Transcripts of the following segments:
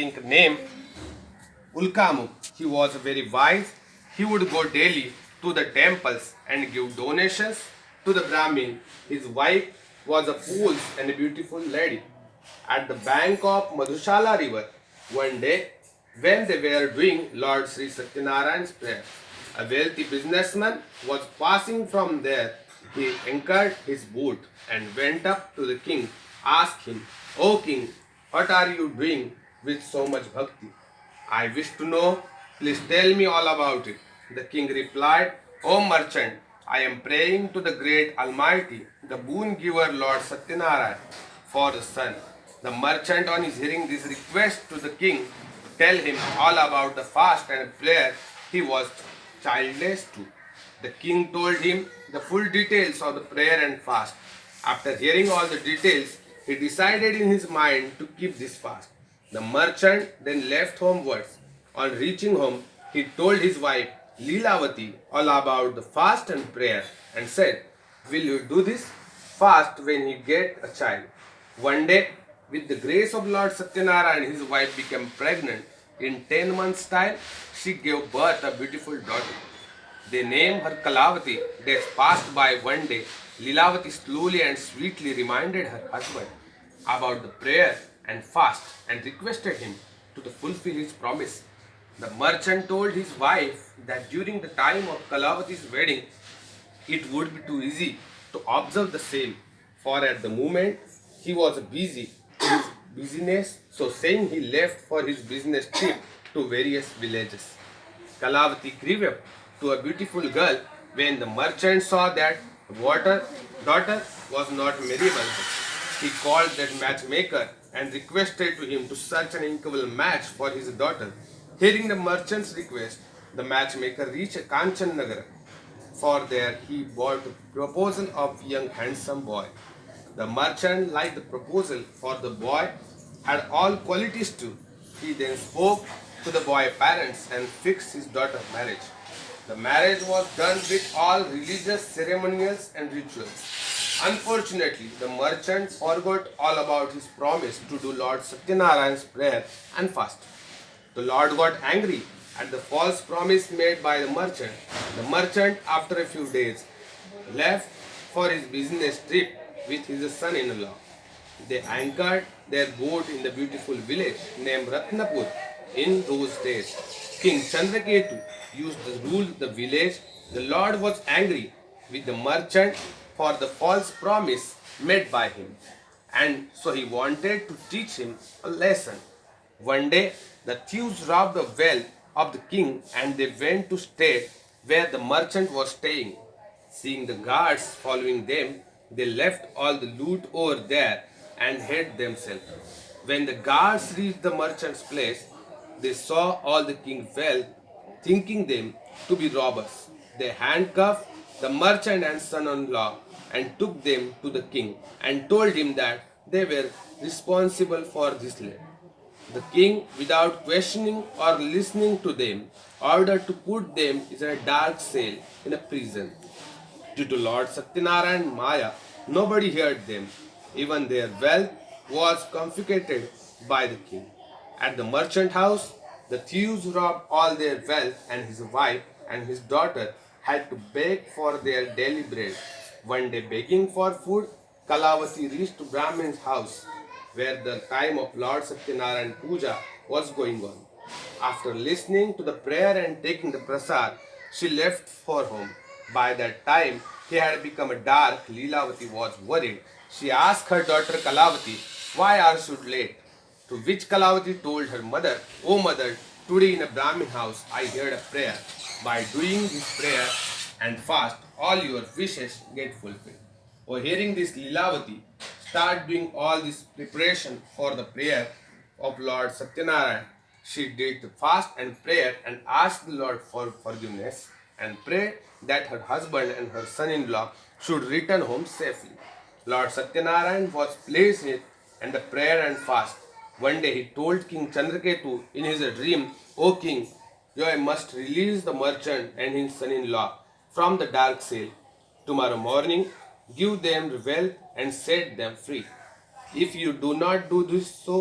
think name Ulkamu. He was very wise. He would go daily to the temples and give donations to the Brahmin. His wife was a poor and beautiful lady. At the bank of Madhushala river, one day, when they were doing Lord Sri Satyanarayan's prayer, a wealthy businessman was passing from there. He anchored his boat and went up to the king, asked him, "O king, what are you doing with so much bhakti?" "I wish to know, please tell me all about it." The king replied, "O merchant, I am praying to the great Almighty, the boon giver Lord Satyanarayan, for the son." The merchant, on his hearing this request to the king, tell him all about the fast and prayer he was childless too. The king told him the full details of the prayer and fast. After hearing all the details, he decided in his mind to keep this fast. The merchant then left homewards. On reaching home, he told his wife Leelavati all about the fast and prayer and said, "Will you do this fast when you get a child?" One day, with the grace of Lord Satyanarayan, his wife became pregnant. In 10 months' time, she gave birth a beautiful daughter. They named her Kalavati. Days passed by. One day, Leelavati slowly and sweetly reminded her husband about the prayer and fast and requested him to fulfill his promise. The merchant told his wife that during the time of Kalavati's wedding, it would be too easy to observe the same, for at the moment he was busy in his business, so saying he left for his business trip to various villages. Kalavati grew up to a beautiful girl when the merchant saw that the daughter was not marriable. He called that matchmaker and requested to him to search an equal match for his daughter. Hearing the merchant's request, the matchmaker reached Kanchannagar. For there he brought the proposal of young handsome boy. The merchant liked the proposal, for the boy had all qualities too. He then spoke to the boy's parents and fixed his daughter's marriage. The marriage was done with all religious ceremonials and rituals. Unfortunately, the merchant forgot all about his promise to do Lord Satyanarayan's prayer and fast. The Lord got angry at the false promise made by the merchant. The merchant, after a few days, left for his business trip with his son-in-law. They anchored their boat in the beautiful village named Ratnapur. In those days, King Chandraketu used to rule the village. The Lord was angry with the merchant for the false promise made by him, and so he wanted to teach him a lesson. One day, the thieves robbed the well of the king and they went to stay where the merchant was staying. Seeing the guards following them, they left all the loot over there and hid themselves. When the guards reached the merchant's place, they saw all the king's wealth, thinking them to be robbers. They handcuffed the merchant and son-in-law and took them to the king and told him that they were responsible for this land. The king, without questioning or listening to them, ordered to put them in a dark cell in a prison. Due to Lord Satyanarayan Maya, nobody heard them. Even their wealth was confiscated by the king. At the merchant house, the thieves robbed all their wealth, and his wife and his daughter had to beg for their daily bread. One day, begging for food, Kalavati reached Brahmin's house, where the time of Lord Satyanarayan Puja was going on. After listening to the prayer and taking the prasad, she left for home. By that time, he had become dark. Leelavati was worried. She asked her daughter Kalavati, "Why are you late?" To which Kalavati told her mother, "O mother, today in a Brahmin house I heard a prayer. By doing this prayer and fast, all your wishes get fulfilled." On hearing this, Leelavati started doing all this preparation for the prayer of Lord Satyanarayan. She did the fast and prayer and asked the Lord for forgiveness and prayed that her husband and her son-in-law should return home safely. Lord Satyanarayan was pleased with and the prayer and fast. One day he told King Chandraketu in his dream, "O king, you must release the merchant and his son-in-law from the dark cell. Tomorrow morning, give them wealth and set them free. If you do not do this so,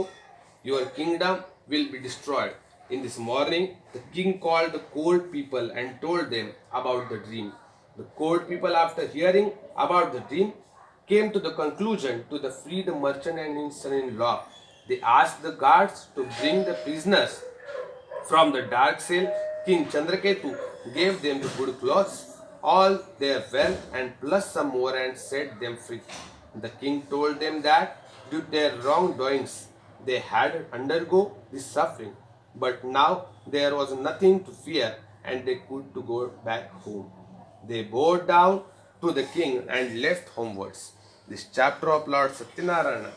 your kingdom will be destroyed. In this morning, the king called the court people and told them about the dream. The court people, after hearing about the dream, came to the conclusion to the free the merchant and his son-in-law. They asked the guards to bring the prisoners from the dark cell. King Chandraketu gave them the good clothes, all their wealth, and plus some more, and set them free. The king told them that due to their wrongdoings they had undergo this suffering, but now there was nothing to fear, and they could to go back home. They bowed down to the king and left homewards. This chapter of Lord Satyanarayana